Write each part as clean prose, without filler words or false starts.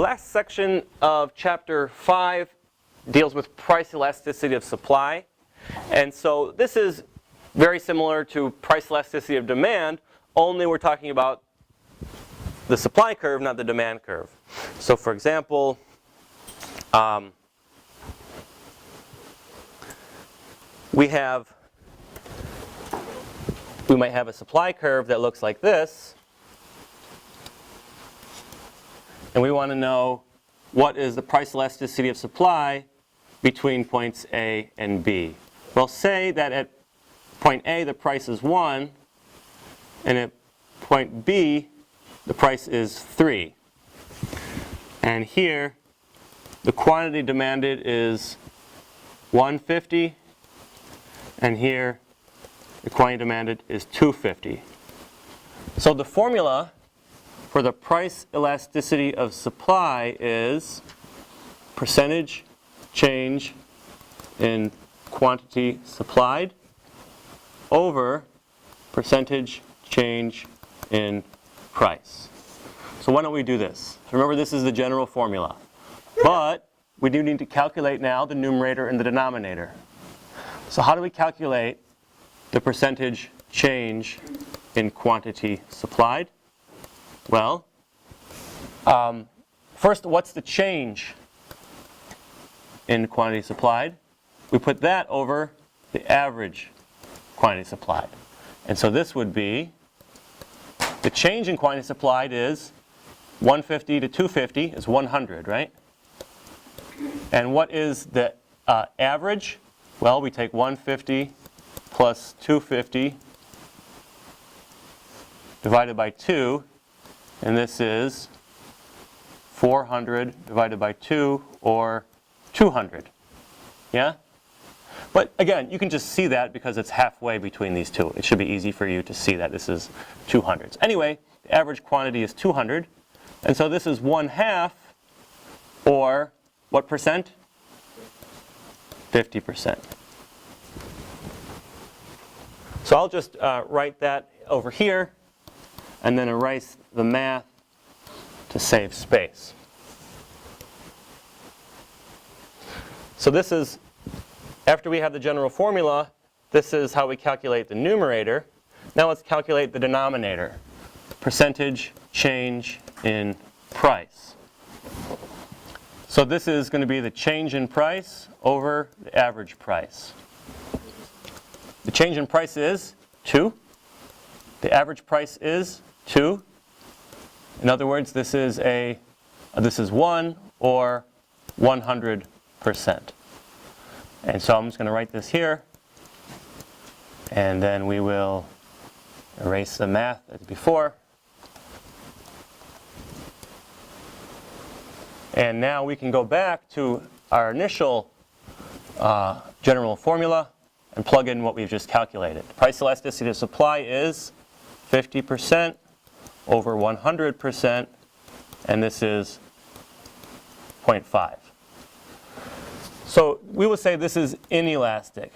last section of chapter 5 deals with price elasticity of supply. And so this is very similar to price elasticity of demand, only we're talking about the supply curve, not the demand curve. So for example, we might have a supply curve that looks like this, and we want to know what is the price elasticity of supply between points A and B. Well, say that at point A the price is 1, and at point B the price is 3. And here the quantity demanded is 150, and here the quantity demanded is 250. So the formula for the price elasticity of supply is percentage change in quantity supplied over percentage change in price. So why don't we do this? Remember, this is the general formula. But we do need to calculate now the numerator and the denominator. So how do we calculate the percentage change in quantity supplied? Well, first, what's the change in quantity supplied? We put that over the average quantity supplied. And so this would be, the change in quantity supplied is 150 to 250 is 100, right? And what is the average? Well, we take 150 plus 250 divided by 2, and this is 400 divided by 2, or 200. Yeah? But again, you can just see that because it's halfway between these two. It should be easy for you to see that this is 200s. Anyway, the average quantity is 200, and so this is 1/2, or what percent? 50%. So I'll just write that over here and then erase the math to save space. So this is, after we have the general formula, this is how we calculate the numerator. Now let's calculate the denominator. Percentage change in price. So this is going to be the change in price over the average price. The change in price is 2. The average price is 2. In other words, this is 1 or 100%. And so I'm just going to write this here, and then we will erase the math as before. And now we can go back to our initial general formula and plug in what we've just calculated. Price elasticity of supply is 50% over 100%, and this is 0.5. So we will say this is inelastic.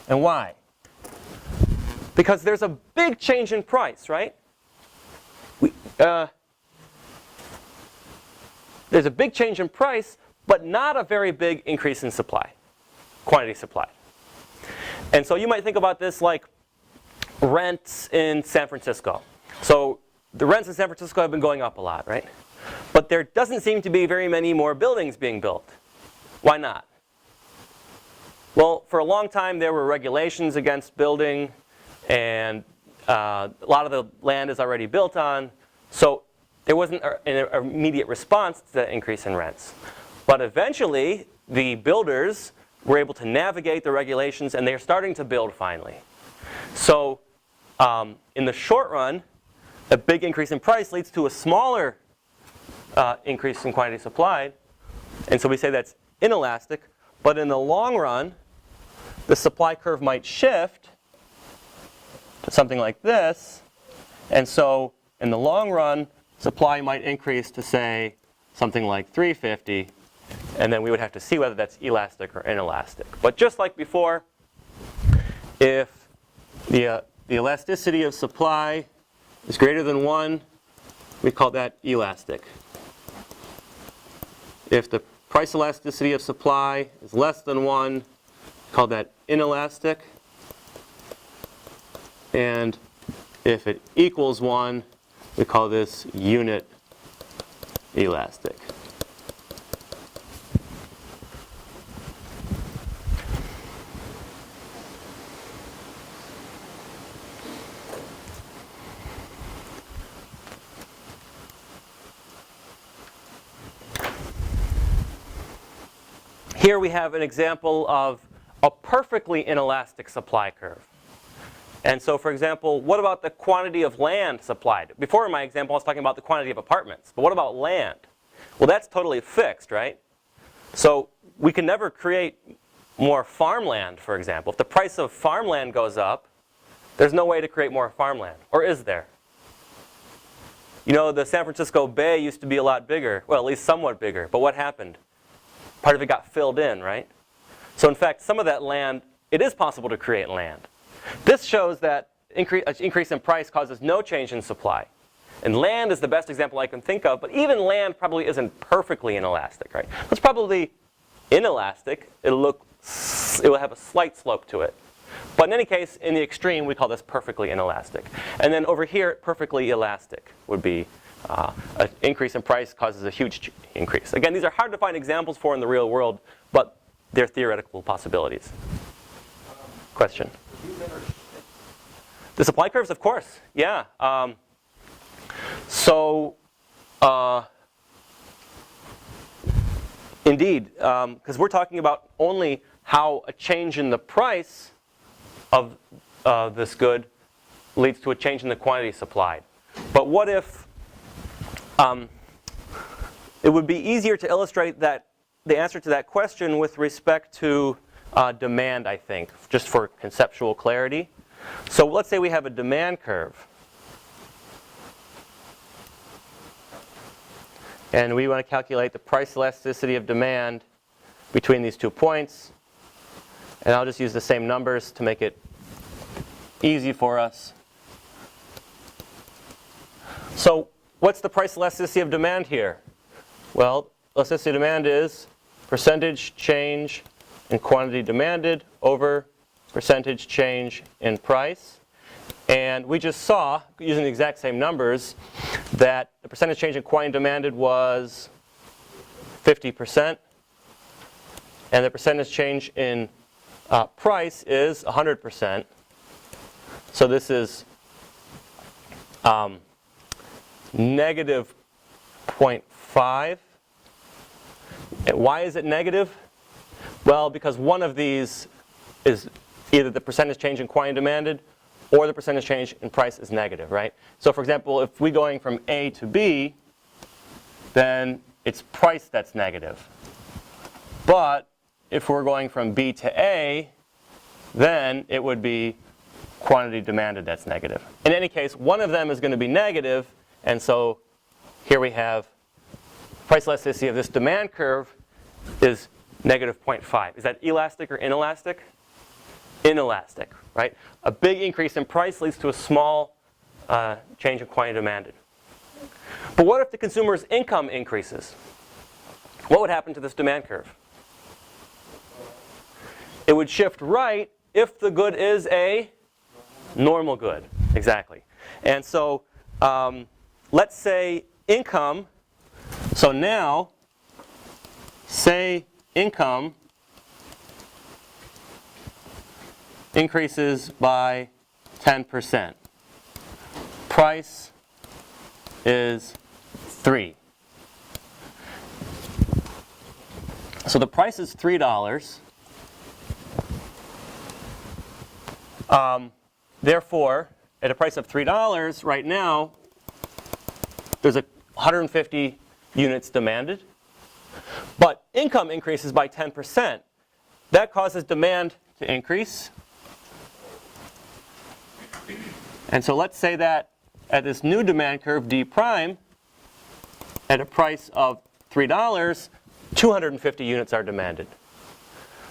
And why? Because there's a big change in price, right? There's a big change in price, but not a very big increase in supply, quantity supplied. And so you might think about this like rents in San Francisco. So the rents in San Francisco have been going up a lot, right? But there doesn't seem to be very many more buildings being built. Why not? Well, for a long time there were regulations against building, and a lot of the land is already built on, so there wasn't an immediate response to the increase in rents. But eventually, the builders were able to navigate the regulations, and they're starting to build finally. So in the short run, a big increase in price leads to a smaller increase in quantity supplied, and so we say that's inelastic. But in the long run, the supply curve might shift to something like this, and so in the long run, supply might increase to, say, something like 350, and then we would have to see whether that's elastic or inelastic. But just like before, if the elasticity of supply is greater than 1, we call that elastic. If the price elasticity of supply is less than 1, we call that inelastic. And if it equals 1, we call this unit elastic. Here we have an example of a perfectly inelastic supply curve. And so, for example, what about the quantity of land supplied? Before in my example, I was talking about the quantity of apartments. But what about land? Well, that's totally fixed, right? So we can never create more farmland, for example. If the price of farmland goes up, there's no way to create more farmland. Or is there? You know, the San Francisco Bay used to be a lot bigger. Well, at least somewhat bigger. But what happened? Part of it got filled in, right? So in fact, some of that land, it is possible to create land. This shows that increase in price causes no change in supply. And land is the best example I can think of, but even land probably isn't perfectly inelastic, right? It's probably inelastic. It will have a slight slope to it. But in any case, in the extreme, we call this perfectly inelastic. And then over here, perfectly elastic would be an increase in price causes a huge increase. Again, these are hard to find examples for in the real world, but they're theoretical possibilities. Question? The supply curves, of course. Yeah. Indeed, because we're talking about only how a change in the price of this good leads to a change in the quantity supplied. But what if it would be easier to illustrate that the answer to that question with respect to demand, I think, just for conceptual clarity. So let's say we have a demand curve. And we want to calculate the price elasticity of demand between these 2 points. And I'll just use the same numbers to make it easy for us. So what's the price elasticity of demand here? Well, elasticity of demand is percentage change in quantity demanded over percentage change in price. And we just saw, using the exact same numbers, that the percentage change in quantity demanded was 50%. And the percentage change in price is 100%. So this is negative 0.5. And why is it negative? Well, because one of these is either the percentage change in quantity demanded or the percentage change in price is negative, right? So for example, if we're going from A to B, then it's price that's negative. But if we're going from B to A, then it would be quantity demanded that's negative. In any case, one of them is going to be negative, and so here we have price elasticity of this demand curve is negative 0.5. Is that elastic or inelastic? Inelastic, right? A big increase in price leads to a small change in quantity demanded. But what if the consumer's income increases? What would happen to this demand curve? It would shift right if the good is a normal good. Exactly. And so let's say income. So now, say income increases by 10%. Price is 3. So the price is $3. Therefore, at a price of $3 right now, there's 150 units demanded. But income increases by 10%. That causes demand to increase. And so let's say that at this new demand curve, D prime, at a price of $3, 250 units are demanded.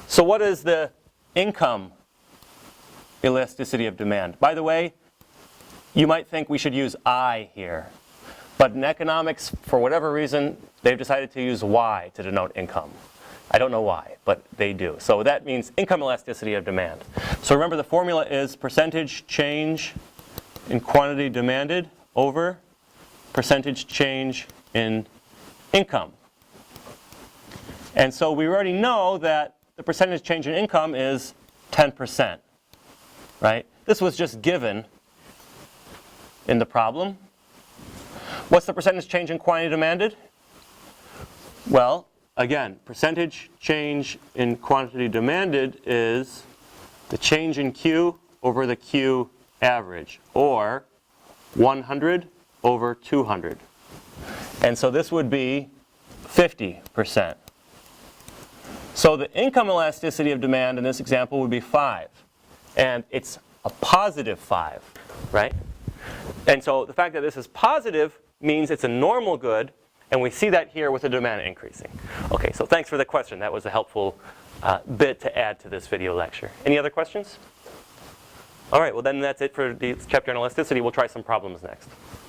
So what is the income elasticity of demand? By the way, you might think we should use I here. But in economics, for whatever reason, they've decided to use Y to denote income. I don't know why, but they do. So that means income elasticity of demand. So remember, the formula is percentage change in quantity demanded over percentage change in income. And so we already know that the percentage change in income is 10%, right? This was just given in the problem. What's the percentage change in quantity demanded? Well, again, percentage change in quantity demanded is the change in Q over the Q average, or 100 over 200. And so this would be 50%. So the income elasticity of demand in this example would be 5. And it's a positive 5, right? And so the fact that this is positive means it's a normal good, and we see that here with the demand increasing. Okay, so thanks for the question. That was a helpful bit to add to this video lecture. Any other questions? All right, well then that's it for the chapter on elasticity. We'll try some problems next.